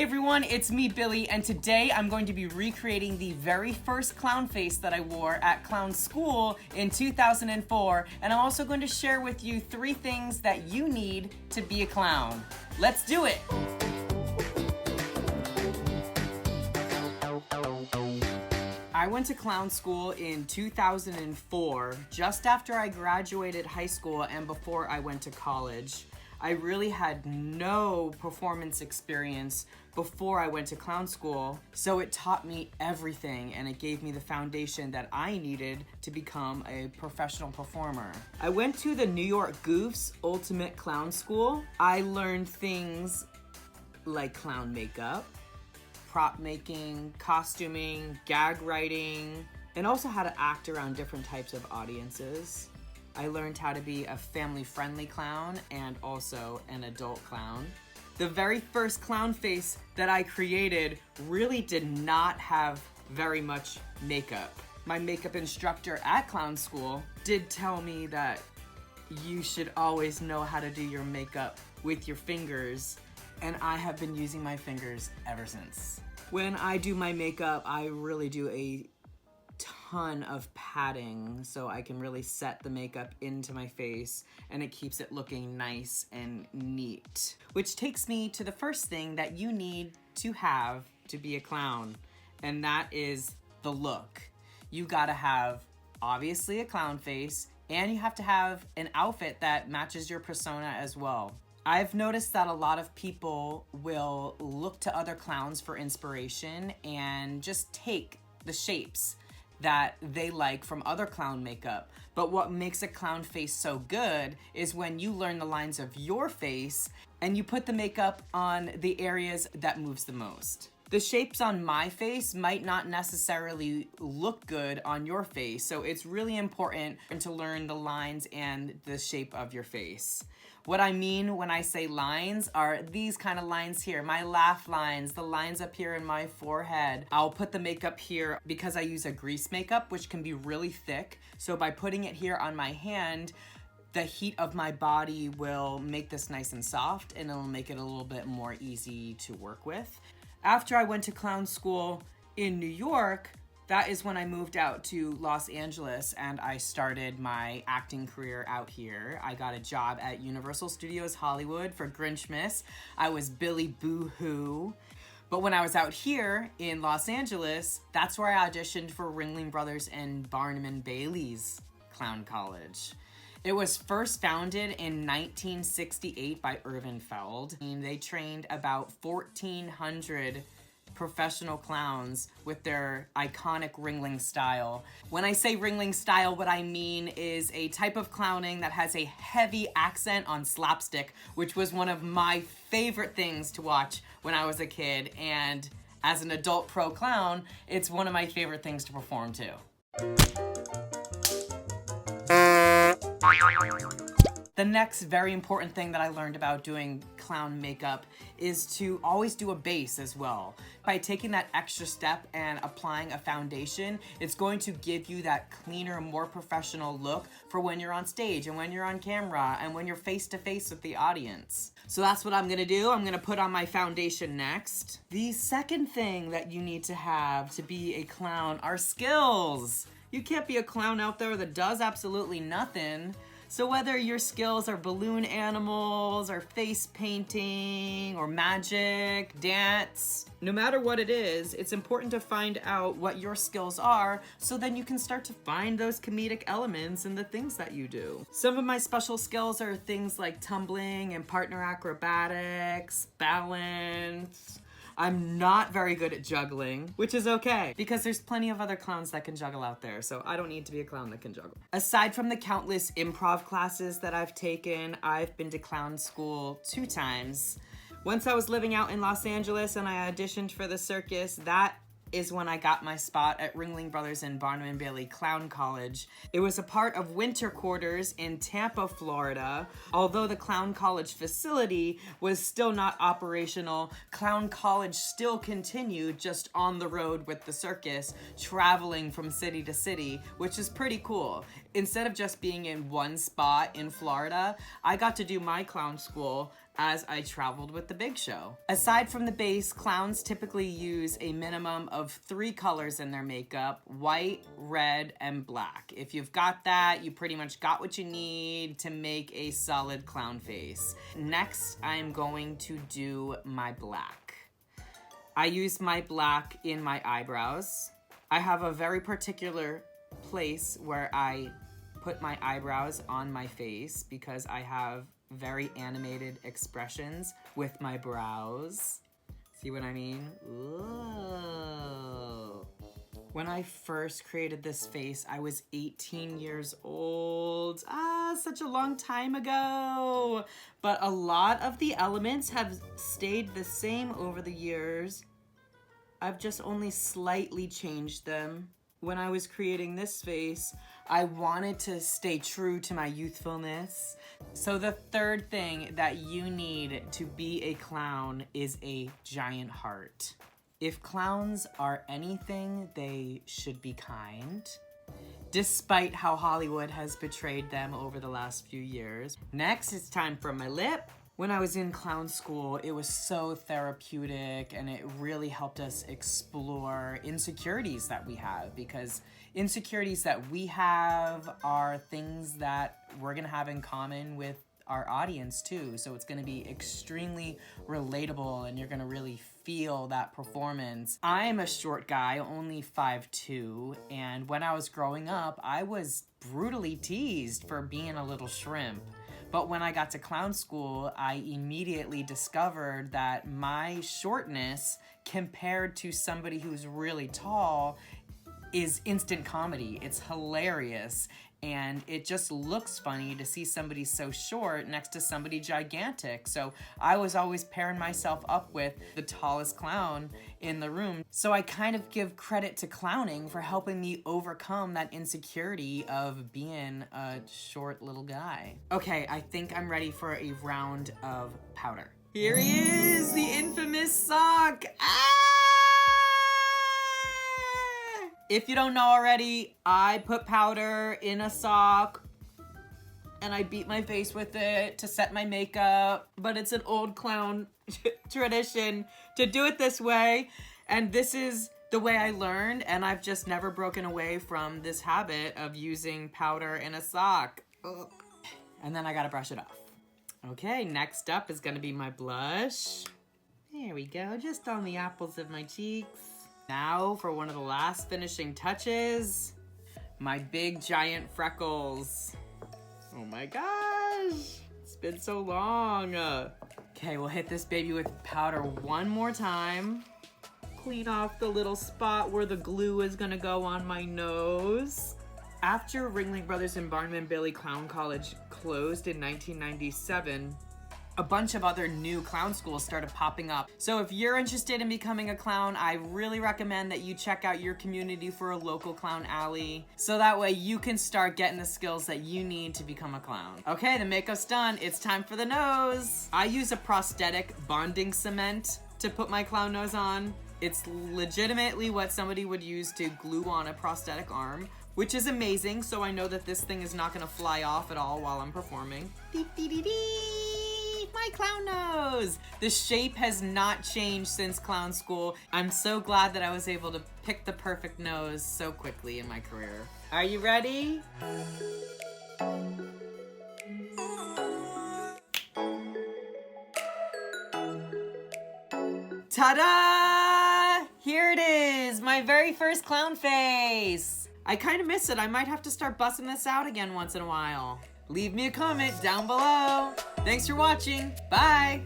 everyone, it's me, Billy, and today I'm going to be recreating the very first clown face that I wore at clown school in 2004, and I'm also going to share with you 3 things that you need to be a clown. Let's do it! I went to clown school in 2004, just after I graduated high school and before I went to college. I really had no performance experience before I went to clown school, so it taught me everything and it gave me the foundation that I needed to become a professional performer. I went to the New York Goofs Ultimate Clown School. I learned things like clown makeup, prop making, costuming, gag writing, and also how to act around different types of audiences. I learned how to be a family-friendly clown and also an adult clown. The very first clown face that I created really did not have very much makeup. My makeup instructor at clown school did tell me that you should always know how to do your makeup with your fingers, and I have been using my fingers ever since. When I do my makeup, I really do a ton of padding so I can really set the makeup into my face and it keeps it looking nice and neat. Which takes me to the first thing that you need to have to be a clown, and that is the look. You gotta have obviously a clown face, and you have to have an outfit that matches your persona as well. I've noticed that a lot of people will look to other clowns for inspiration and just take the shapes that they like from other clown makeup. But what makes a clown face so good is when you learn the lines of your face and you put the makeup on the areas that moves the most. The shapes on my face might not necessarily look good on your face, so it's really important to learn the lines and the shape of your face. What I mean when I say lines are these kind of lines here, my laugh lines, the lines up here in my forehead. I'll put the makeup here because I use a grease makeup, which can be really thick. So by putting it here on my hand, the heat of my body will make this nice and soft, and it'll make it a little bit more easy to work with. After I went to clown school in New York, that is when I moved out to Los Angeles and I started my acting career out here. I got a job at Universal Studios Hollywood for Grinchmas. I was Billy Boo Hoo. But when I was out here in Los Angeles, that's where I auditioned for Ringling Brothers and Barnum and Bailey's Clown College. It was first founded in 1968 by Irvin Feld. They trained about 1,400 professional clowns with their iconic Ringling style. When I say Ringling style, what I mean is a type of clowning that has a heavy accent on slapstick, which was one of my favorite things to watch when I was a kid. And as an adult pro clown, it's one of my favorite things to perform too. The next very important thing that I learned about doing clown makeup is to always do a base as well. By taking that extra step and applying a foundation, it's going to give you that cleaner, more professional look for when you're on stage and when you're on camera and when you're face to face with the audience. So that's what I'm gonna do. I'm gonna put on my foundation next. The second thing that you need to have to be a clown are skills. You can't be a clown out there that does absolutely nothing. So whether your skills are balloon animals, or face painting, or magic, dance, no matter what it is, it's important to find out what your skills are so then you can start to find those comedic elements in the things that you do. Some of my special skills are things like tumbling and partner acrobatics, balance. I'm not very good at juggling, which is okay because there's plenty of other clowns that can juggle out there, so I don't need to be a clown that can juggle. Aside from the countless improv classes that I've taken, I've been to clown school 2 times. Once I was living out in Los Angeles and I auditioned for the circus, that is when I got my spot at Ringling Brothers and Barnum and Bailey Clown College. It was a part of winter quarters in Tampa, Florida. Although the Clown College facility was still not operational, Clown College still continued just on the road with the circus, traveling from city to city, which is pretty cool. Instead of just being in one spot in Florida, I got to do my clown school as I traveled with the big show. Aside from the base, clowns typically use a minimum of 3 colors in their makeup: white, red, and black. If you've got that, you pretty much got what you need to make a solid clown face. Next, I'm going to do my black. I use my black in my eyebrows. I have a very particular place where I put my eyebrows on my face because I have very animated expressions with my brows. See what I mean? Ooh. When I first created this face, I was 18 years old. Such a long time ago. But a lot of the elements have stayed the same over the years. I've just only slightly changed them. When I was creating this face, I wanted to stay true to my youthfulness. So the third thing that you need to be a clown is a giant heart. If clowns are anything, they should be kind, despite how Hollywood has betrayed them over the last few years. Next, it's time for my lip. When I was in clown school, it was so therapeutic and it really helped us explore insecurities that we have, because insecurities that we have are things that we're gonna have in common with our audience too. So it's gonna be extremely relatable and you're gonna really feel that performance. I'm a short guy, only 5'2", and when I was growing up, I was brutally teased for being a little shrimp. But when I got to clown school, I immediately discovered that my shortness compared to somebody who's really tall is instant comedy. It's hilarious. And it just looks funny to see somebody so short next to somebody gigantic. So I was always pairing myself up with the tallest clown in the room. So I kind of give credit to clowning for helping me overcome that insecurity of being a short little guy. Okay, I think I'm ready for a round of powder. Here he is, the infamous sock. If you don't know already, I put powder in a sock and I beat my face with it to set my makeup, but it's an old clown tradition to do it this way, and this is the way I learned, and I've just never broken away from this habit of using powder in a sock. Ugh. And then I gotta brush it off. Okay, next up is gonna be my blush. There we go, just on the apples of my cheeks. Now for one of the last finishing touches, my big giant freckles. Oh my gosh, it's been so long. Okay, we'll hit this baby with powder one more time. Clean off the little spot where the glue is gonna go on my nose. After Ringling Brothers and Barnum and Bailey Clown College closed in 1997, a bunch of other new clown schools started popping up. So if you're interested in becoming a clown, I really recommend that you check out your community for a local clown alley, so that way you can start getting the skills that you need to become a clown. Okay, the makeup's done. It's time for the nose. I use a prosthetic bonding cement to put my clown nose on. It's legitimately what somebody would use to glue on a prosthetic arm, which is amazing, so I know that this thing is not gonna fly off at all while I'm performing. My clown nose! The shape has not changed since clown school. I'm so glad that I was able to pick the perfect nose so quickly in my career. Are you ready? Ta-da! Here it is, my very first clown face. I kind of miss it. I might have to start busting this out again once in a while. Leave me a comment down below. Thanks for watching. Bye.